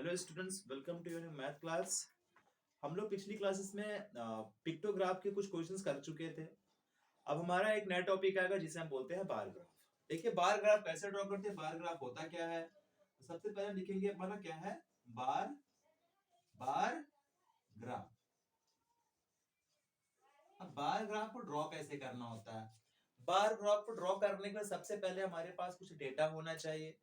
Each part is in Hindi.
Hello students, welcome to your math class. हम लोग पिछली क्लासेस में पिक्टोग्राफ के कुछ क्वेश्चंस कर चुके थे। अब हमारा एक नया टॉपिक आएगा जिसे हम बोलते हैं बार ग्राफ। देखिए बार ग्राफ कैसे ड्रॉ करते हैं, बार ग्राफ होता क्या है। तो सबसे पहले हम लिखेंगे अपना क्या है, बार बार ग्राफ। अब बार ग्राफ को ड्रॉ कैसे करना होता है। बार ग्राफ को ड्रॉ करने के लिए सबसे पहले हमारे पास कुछ डेटा होना चाहिए।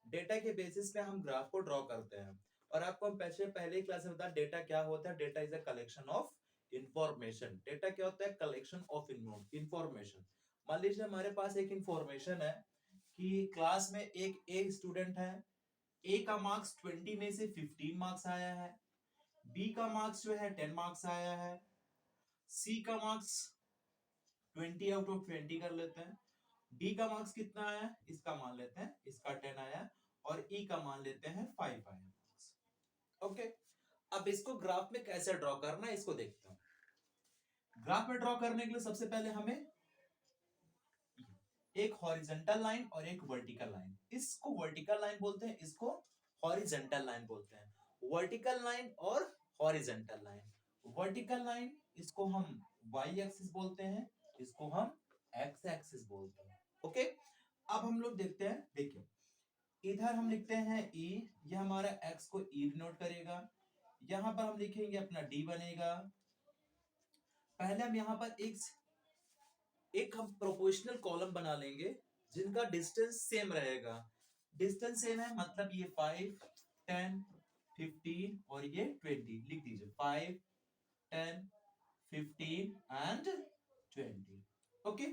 डेटा के बेसिस पे हम ग्राफ को ड्रॉ करते हैं। और आपको हम पहले ही क्लास में बताया डेटा क्या होता है। Data is a collection of information. Data क्या होता है, कलेक्शन ऑफ इंफॉर्मेशन। मान लीजिए हमारे पास एक इंफॉर्मेशन है कि क्लास में एक ए स्टूडेंट है। ए का मार्क्स 20 में से 15 मार्क्स आया है। बी का मार्क्स जो है 10 मार्क्स आया है। सी का मार्क्स 20 आउट ऑफ 20 कर लेते हैं। डी का मार्क्स कितना आया, इसका मान लेते हैं इसका 10 आया। और ई का मान लेते हैं 5 आया मार्क्स। ओके, अब इसको ग्राफ में कैसे ड्रॉ करना है इसको देखते हैं। ग्राफ में ड्रॉ करने के लिए सबसे पहले हमें एक हॉरिजॉन्टल लाइन और एक वर्टिकल लाइन, इसको वर्टिकल लाइन बोलते हैं, इसको हॉरिजॉन्टल लाइन बोलते हैं। वर्टिकल लाइन और हॉरिजॉन्टल लाइन। वर्टिकल लाइन इसको हम वाई एक्सिस बोलते हैं, इसको हम एक्स एक्सिस बोलते हैं। ओके, अब हम लोग देखते हैं। देखिए इधर हम लिखते हैं ई, ये हमारा एक्स को ई डिनोट करेगा। यहां पर हम लिखेंगे अपना डी बनेगा। पहले हम यहां पर एक हम प्रोपोर्शनल कॉलम बना लेंगे जिनका डिस्टेंस सेम रहेगा। डिस्टेंस सेम है मतलब ये 5, 10, 15 और ये 20 लिख दीजिए। 5, 10, 15 एंड 20। ओके,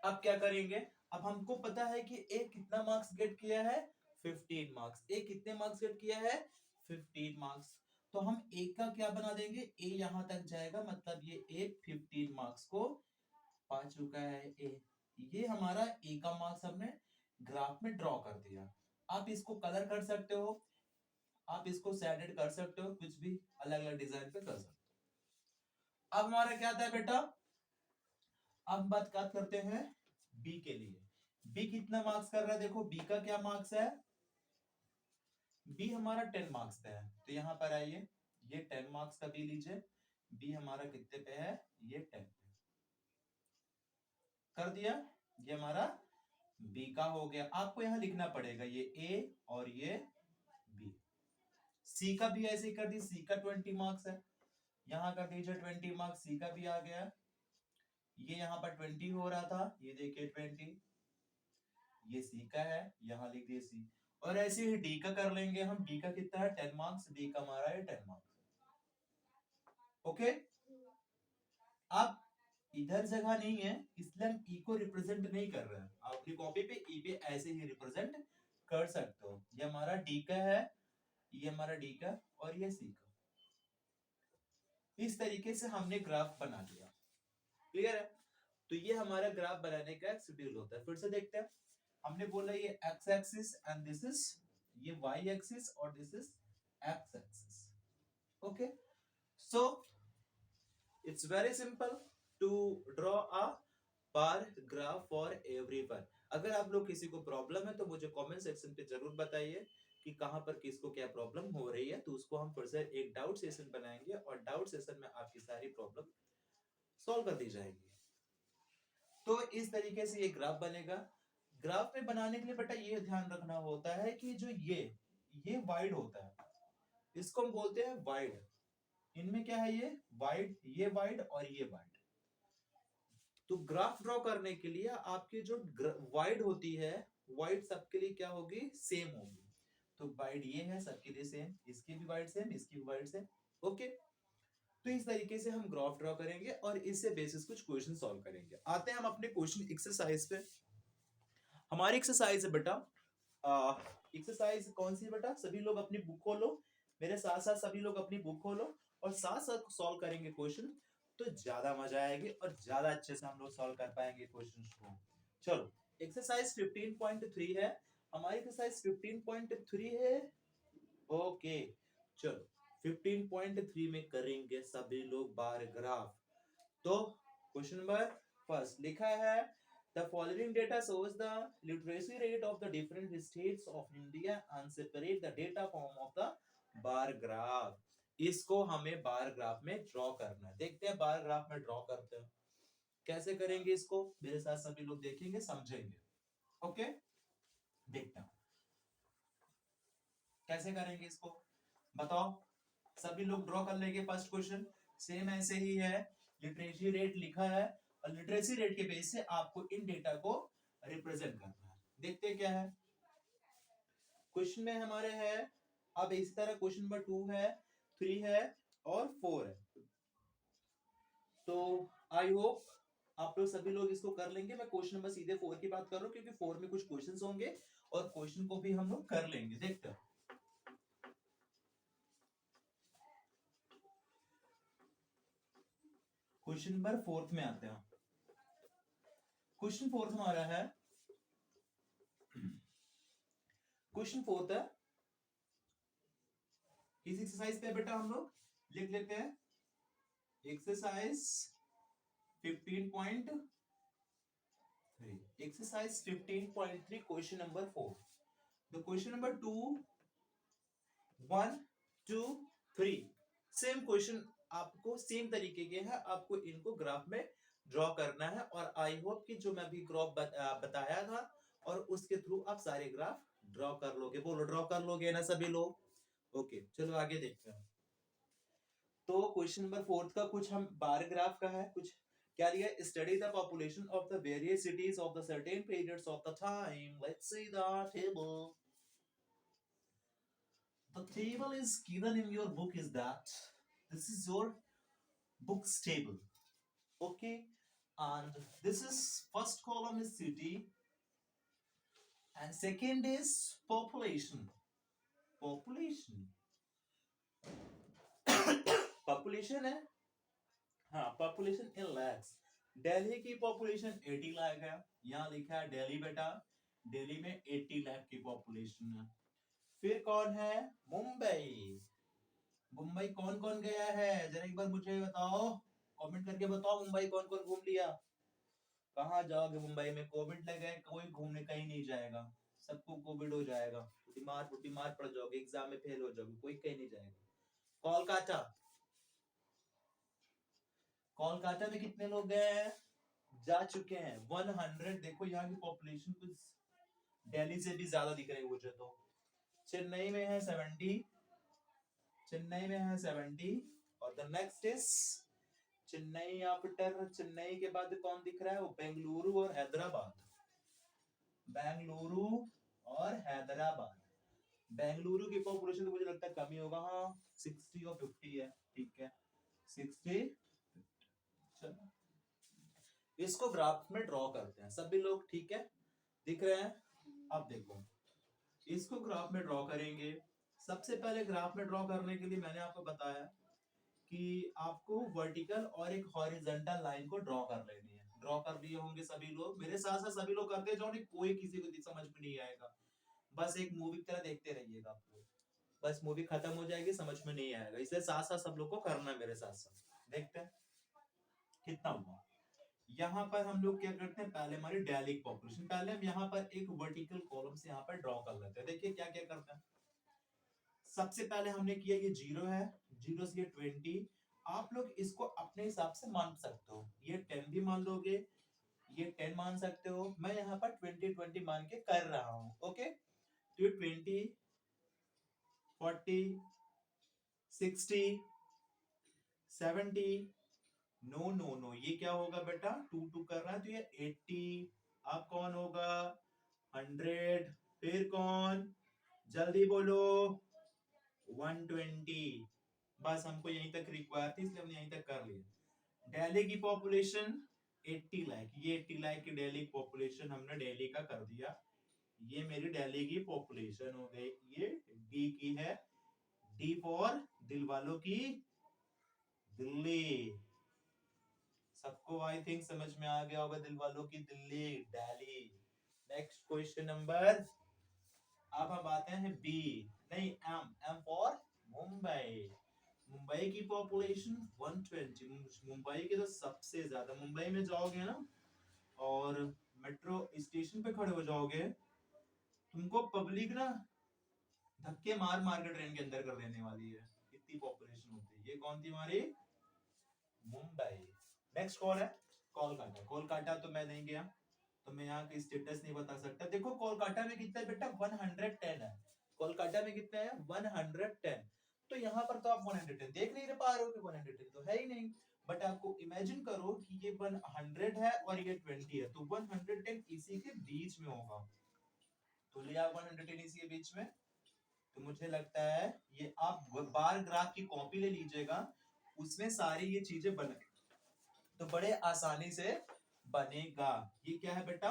अब क्या करेंगे। अब हमको पता है कि ए कितना मार्क्स गेट किया है, 15 मार्क्स। ए कितने मार्क्स गेट किया है, 15 मार्क्स। तो हम ए का क्या बना देंगे, ए यहां तक जाएगा मतलब ये ए 15 मार्क्स को पा चुका है ए। ये हमारा ए का मार्क्स हमने ग्राफ में ड्रॉ कर दिया। आप इसको कलर कर सकते हो, आप इसको शेडेड कर सकते हो, कुछ भी अलग अलग डिजाइन पे कर सकते हो। अब हमारा क्या था बेटा, अब बात करते हैं बी के लिए। बी कितना मार्क्स कर रहा है, देखो बी का क्या मार्क्स है। बी हमारा 10 मार्क्स पे है, तो यहां पर आइए ये 10 मार्क्स का बी लीजिए। बी हमारा कितने पे है, ये 10 पे कर दिया। ये हमारा बी का हो गया। आपको यहां लिखना पड़ेगा ये ए और ये बी। सी का भी ऐसे ही कर दी, सी का 20 मार्क्स है, यहां कर दीजिए 20 मार्क्स। सी का भी आ गया, ये यहां पर 20 हो रहा था, ये देखिए 20। ये सी का है, यहां लिख दिए सी। और ऐसे ही डी का कर लेंगे हम। डी का कितना है, 10 मार्क्स। डी का हमारा है 10 मार्क्स। ओके, अब इधर जगह नहीं है इसलिए हम ई को रिप्रेजेंट नहीं कर रहे हैं। आप अपनी कॉपी पे ई पे ऐसे ही रिप्रेजेंट कर सकते हो। ये हमारा डी का है, ये हमारा डी का और ये सी का। इस तरीके से हमने ग्राफ बना लिया। क्लियर है। तो ये हमारा ग्राफ बनाने का एक शेड्यूल होता है। फिर से देखते हैं। हमने बोला ये X axis and this is ये वाई एक्सिस और this is X axis. Okay, so it's very simple to draw a bar graph for everyone. अगर आप लोग किसी को प्रॉब्लम है तो मुझे कमेंट सेक्शन पे जरूर बताइए कि कहां पर किसको क्या प्रॉब्लम हो रही है, तो उसको हम फिर से एक डाउट सेशन बनाएंगे और डाउट सेशन में आपकी सारी प्रॉब्लम सॉल्व कर दी जाएगी। तो इस तरीके से ये ग्राफ बनेगा। ग्राफ में बनाने के लिए बेटा ये ध्यान रखना होता है कि जो ये वाइड होता है, इसको हम बोलते हैं वाइड। इनमें क्या है, ये वाइड, ये वाइड और ये वाइड। तो ग्राफ ड्रॉ करने के लिए आपकी जो वाइड होती है, वाइड सबके लिए क्या होगी, सेम होगी। तो वाइड ये है सबके लिए सेम, इसकी भी वाइड सेम, इसकी भी वाइड सेम। ओके, तो इस तरीके से हम ग्राफ ड्रॉ करेंगे और इससे बेसिस कुछ क्वेश्चन सॉल्व करेंगे। आते हैं हम अपने क्वेश्चन एक्सरसाइज पे। हमारी एक्सरसाइज है बेटा, एक्सरसाइज कौन सी है बेटा, सभी लोग अपनी बुक खोलो, मेरे साथ साथ सभी लोग अपनी बुक खोलो और साथ साथ सॉल्व करेंगे क्वेश्चन। तो ज्यादा मजा आएगी और ज्यादा अच्छे से हम लोग सॉल्व कर पाएंगे क्वेश्चंस को। चलो, एक्सरसाइज 15.3 है हमारी। एक्सरसाइज 15.3 है। ओके, चलो 15.3 में करेंगे सभी लोग बार ग्राफ। तो क्वेश्चन नंबर फर्स्ट लिखा है, the following data shows the literacy rate of the different states of India and separate the data form of the bar graph, इसको हमें बार ग्राफ में ड्रॉ करना है। देखते हैं बार ग्राफ में ड्रॉ करते हैं कैसे करेंगे इसको, मेरे साथ सभी लोग देखेंगे समझेंगे। ओके, देखते हैं कैसे करेंगे इसको, बताओ। सभी लोग ड्रॉ कर लेंगे। फर्स्ट क्वेश्चन सेम ऐसे ही है, लिटरेसी रेट लिखा है और लिटरेसी रेट के बेस से आपको इन डेटा को रिप्रेजेंट करना है। देखते हैं क्या है क्वेश्चन में हमारे है। अब इसी तरह क्वेश्चन नंबर 2 है, 3 है और 4 है। तो आई होप आप लोग सभी लोग इसको कर लेंगे। मैं क्वेश्चन नंबर सीधे 4 की बात कर रहा हूँ क्योंकि 4 में कुछ क्वेश्चंस होंगे और क्वेश्चन को भी हम लोग कर लेंगे। देखते हैं क्वेश्चन नंबर 4 में आते हैं। क्वेश्चन 4 हमारा है, क्वेश्चन 4 है इस एक्सरसाइज पे बेटा हम लोग लिख लेते हैं exercise 15.3, exercise 15.3 question number 4। The question number 2, 1, 2, 3 same question आपको सेम तरीके के हैं, आपको इनको ग्राफ में ड्रॉ करना है। और आई होप कि जो मैं अभी ग्राफ बताया था और उसके थ्रू आप सारे ग्राफ ड्रॉ कर लोगे। बोलो ड्रॉ कर लोगे ना सभी लोग? ओके चलो आगे देखते हैं। तो क्वेश्चन नंबर 4 का कुछ हम बार ग्राफ का है, कुछ क्या दिया, study the population of the various cities of the certain periods of the time. Let's see the table. The table is given in your book is that this is your books table, okay, and this is first column is city and second is population. Population है, हाँ पॉपुलेशन इन लैक्स। दिल्ली की पॉपुलेशन 80 लाख है, यहाँ लिखा है दिल्ली बेटा, दिल्ली में 80 लाख की पॉपुलेशन है। फिर कौन है, मुंबई। मुंबई कौन कौन गया है जरा एक बार मुझे बताओ, कमेंट करके बताओ मुंबई कौन कौन घूम लिया। कहाँ जाओगे मुंबई में, कोविड लग गए, कोई घूमने कहीं नहीं जाएगा, सबको कोविड हो जाएगा, बीमार पड़ जाओगे, एग्जाम में फेल हो जाओगे, कोई कहीं नहीं जाएगा। कोलकाता, कोलकाता में कितने लोग गए हैं, जा चुके हैं 100। देखो यहाँ की पॉपुलेशन कुछ दिल्ली से भी ज्यादा दिख रही है मुझे तो। चेन्नई में है 70, चेन्नई में है 70 और the next is Chennai. After Chennai के बाद कौन दिख रहा है, वो बेंगलुरु और हैदराबाद। बेंगलुरु और हैदराबाद। बेंगलुरु की पॉपुलेशन तो मुझे लगता है कम ही होगा, हाँ 60 और 50 है, ठीक है 60। चलो इसको ग्राफ में ड्रॉ करते हैं सभी लोग, ठीक है दिख रहे हैं। अब देखो इसको ग्राफ में ड्रॉ करेंगे। सबसे पहले ग्राफ में ड्रॉ करने के लिए मैंने आपको बताया कि आपको वर्टिकल और एक हॉरिजॉन्टल लाइन को ड्रॉ कर लेनी है। ड्रॉ कर लिए होंगे सभी लोग, मेरे साथ साथ सभी लोग करते जाओ, नहीं कोई किसी को समझ में नहीं आएगा, बस एक मूवी की तरह देखते रहिएगा आप लोग, बस मूवी खत्म हो जाएगी समझ में नहीं आएगा, इसलिए साथ साथ सब लोग को करना है मेरे साथ साथ। देखते हैं कितना हुआ। यहाँ पर हम लोग क्या करते हैं, पहले हमारी डेली पॉपुलेशन, पहले हम यहाँ पर एक वर्टिकल कॉलम से यहाँ पर ड्रॉ कर लेते हैं। देखिए क्या क्या करते हैं। सबसे पहले हमने किया ये 0 है, 0 से ये 20। आप लोग इसको अपने हिसाब से मान सकते हो, ये 10 भी मान लोगे, ये 10 मान सकते हो, मैं यहाँ पर 20 मान के कर रहा हूँ। ओके तो 20, 40, 60, 70, नो नो नो, ये क्या होगा बेटा, 2 कर रहा है तो ये 80। अब कौन होगा, 100, फिर कौन, जल्दी बोलो, 120। बस हमको यहीं तक रिक्वायर थी इसलिए हमने यहीं तक कर लिया। दिल्ली की पॉपुलेशन 80 लाख, ये 80 लाख की दिल्ली पॉपुलेशन हमने दिल्ली का कर दिया। ये मेरी दिल्ली की पॉपुलेशन हो गई, ये डी की है, डी फॉर दिल वालों की दिल्ली। सबको आई थिंक समझ में आ गया होगा, दिल वालों की Delhi, Delhi. Next question number, अब हम आते हैं बी, नहीं M, M for Mumbai. Mumbai की पॉपुलेशन 120, मुंबई के तो सबसे ज्यादा, मुंबई में जाओगे ना और मेट्रो स्टेशन पे खड़े हो जाओगे, तुमको पब्लिक ना धक्के मार मार के ट्रेन के अंदर कर देने वाली है, इतनी पॉपुलेशन होती है। ये कौन थी हमारी? मुंबई। नेक्स्ट कौन है? कोलकाता। कोलकाता तो मैं नहीं गया, तो मैं यहाँ की स्टेटस नहीं बता सकता। देखो कोलकाता में कितना है बेटा? 110 है। कोलकाता में कितना है? 110। तो यहाँ पर तो आप 110 देख नहीं पा रहे हो कि 110 तो है ही नहीं। बट आपको इमेजिन करो कि ये 100 है और ये 20 है, तो 110 इसी के बीच में होगा। तो लिया 110 इसी के बीच में। तो मुझे लगता है ये आप बार ग्राफ की कॉपी ले लीजिएगा, उसमें सारी ये चीजें बने तो बड़े आसानी से बनेगा। ये क्या है बेटा?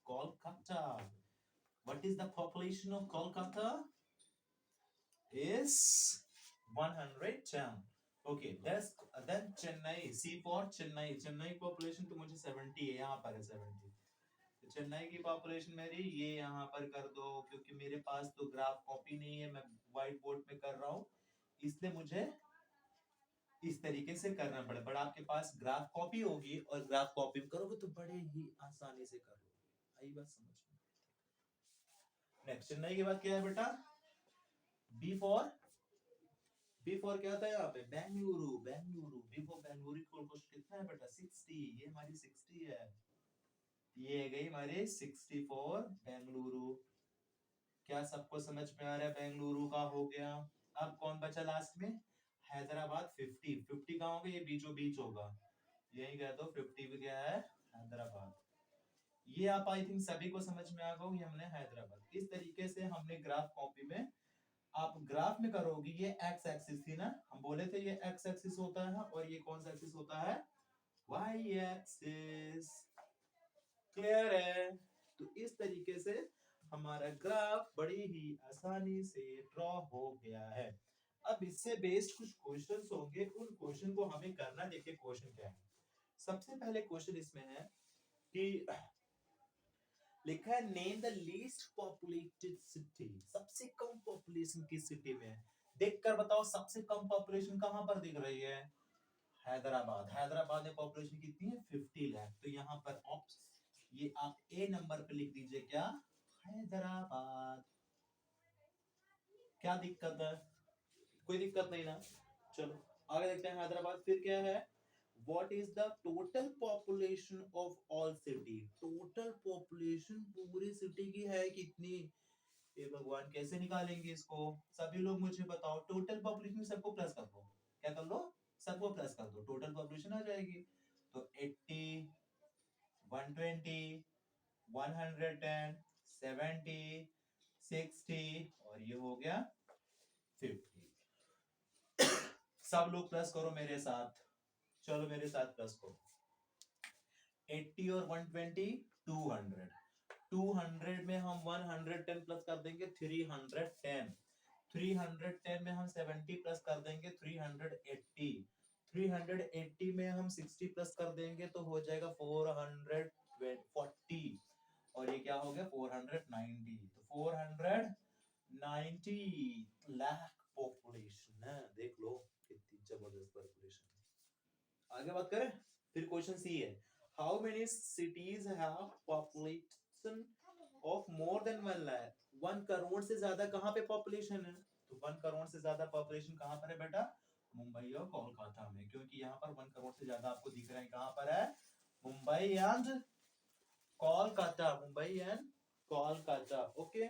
Kolkata. What is the population of Kolkata? Is 110. Okay, then Chennai. C for Chennai. Chennai population तो मुझे 70 है, यहाँ पर है 70। तो चेन्नई की पॉपुलेशन मेरी ये यहाँ पर कर दो, क्योंकि मेरे पास तो ग्राफ कॉपी नहीं है, मैं व्हाइट बोर्ड पे कर रहा हूँ, इसलिए मुझे इस तरीके से करना पड़े। बट आपके पास ग्राफ कॉपी होगी और ग्राफ कॉपी करोगे तो बड़े ही आसानी से कर लोगे। आई बात समझ में? नेक्स्ट चेन्नई के बाद क्या है बेटा? बी फॉर क्या था यहाँ पे? बेंगलुरु। बेंगलुरु। बी फॉर बेंगलुरु को कितना है बेटा? 60। ये हमारी 60 है। ये गई हमारी 64 बेंगलुरु। क्या सबको समझ में आ रहा है? बेंगलुरु का हो गया। अब कौन बचा लास्ट में? हैदराबाद। 50 कहाँ होगा? ये बीचों बीच होगा, यही कह दो 50 भी क्या है? हैदराबाद। ये आप आई थिंक सभी को समझ में आ गया कि हमने हैदराबाद इस तरीके से हमने ग्राफ कॉपी में आप ग्राफ में करोगे। ये एक्स एक्सिस थी ना, हम बोले थे ये एक्स एक्सिस होता है, और ये कौन सा एक्सिस होता है? Y axis. क्लियर है? तो इस तरीके से हमारा ग्राफ बड़ी ही आसानी से ड्रॉ हो गया है। अब इससे बेस्ड कुछ क्वेश्चंस होंगे, उन क्वेश्चन को हमें करना। देखिए क्वेश्चन क्या है। सबसे पहले क्वेश्चन इसमें है कि लिखा है name the least populated city. सबसे कम पॉपुलेशन की सिटी में देखकर बताओ सबसे कम पॉपुलेशन कहां पर दिख रही है? हैदराबाद। हैदराबाद में पॉपुलेशन कितनी है? 50 लाख। तो यहाँ पर ये आप ए नंबर पे लिख दीजिए क्या? हैदराबाद। क्या दिक्कत है? कोई दिक्कत नहीं ना। चलो आगे देखते हैं। हैदराबाद। फिर क्या है? What is the total population of all city? Total population पूरी सिटी की है कितनी? ये भगवान कैसे निकालेंगे इसको? सभी लोग मुझे बताओ। टोटल पॉपुलेशन सबको प्लस कर दो। क्या कर लो? सबको प्लस कर दो, टोटल पॉपुलेशन आ जाएगी। तो 80, 120, 110, 70, 60 और ये हो गया 50। सब लोग प्लस करो मेरे साथ। चलो मेरे साथ प्लस करो। 80 और 120 200। 200 में हम 110 प्लस कर देंगे 310। 310 में हम 70 प्लस कर देंगे 380। 380 में हम 60 प्लस कर देंगे तो हो जाएगा 440। और ये क्या हो गया? 490। तो 490 लाख पॉपुलेशन है। देख लो कितनी जबरदस्त पॉपुलेशन है। आगे बात करें। फिर क्वेश्चन सी है, how many cities have population of more than 1 lakh? 1 crore से ज्यादा कहां पे पॉपुलेशन है? तो 1 करोड़ से ज्यादा पॉपुलेशन कहां पर है बेटा? मुंबई और कोलकाता में, क्योंकि यहाँ पर 1 करोड़ से ज्यादा आपको दिख रहा है। कहां पर है? Mumbai and Kolkata. Mumbai and Kolkata. Okay.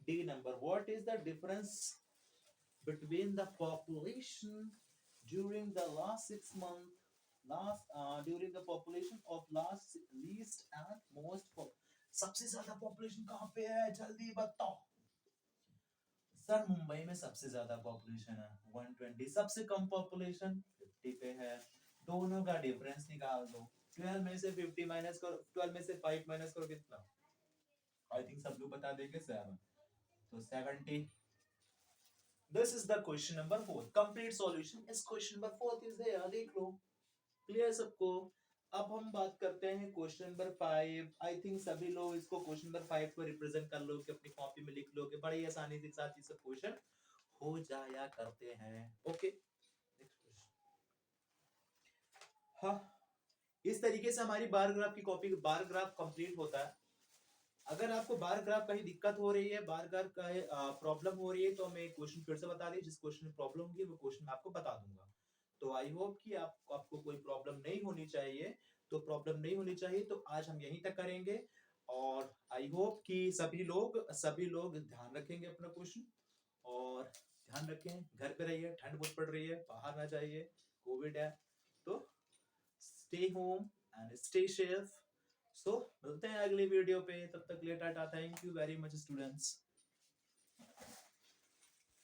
D number, what is the difference between the population during the last 6 months during the population of last least and most सबसे ज्यादा पॉपुलेशन कहां पे है? जल्दी बताओ सर। मुंबई में सबसे ज्यादा पॉपुलेशन है 120। सबसे कम पॉपुलेशन 50 पे है। दोनों का डिफरेंस निकाल दो। 12 में से 50 माइनस करो, 12 में से 5 माइनस करो, कितना? आई थिंक सब लोग बता देंगे 7। तो 70। This is the question number 4. Complete solution is question number 4 is there. देख लो। क्लियर सबको? अब हम बात करते हैं क्वेश्चन नंबर 5। आई थिंक सभी लोग इसको क्वेश्चन नंबर 5 को रिप्रेजेंट कर लो कि अपनी कॉपी में लिख लोगे, बड़ी आसानी के साथ ये सब क्वेश्चन हो जाया करते हैं। ओके। हाँ, इस तरीके से हमारी बार ग्राफ की कॉपी बार ग्राफ कंप्लीट होता है। अगर आपको बार ग्राफ कहीं दिक्कत हो रही है, बार ग्राफ का प्रॉब्लम हो रही है, तो मैं क्वेश्चन फिर से बता दी, जिस क्वेश्चन में प्रॉब्लम होगी वो क्वेश्चन मैं आपको बता दूंगा। तो आई होप कि आपको कोई प्रॉब्लम नहीं होनी चाहिए। तो प्रॉब्लम नहीं होनी चाहिए, तो आज हम यहीं तक करेंगे। और आई होप कि सभी लोग ध्यान रखेंगे अपना क्वेश्चन। और ध्यान रखें, घर पे रहिए, ठंड बहुत पड़ रही है, बाहर ना जाइए, कोविड है। तो stay home and stay safe. So मिलते हैं अगली वीडियो पे, तब तक के लिए ta-ta. Thank you very much students.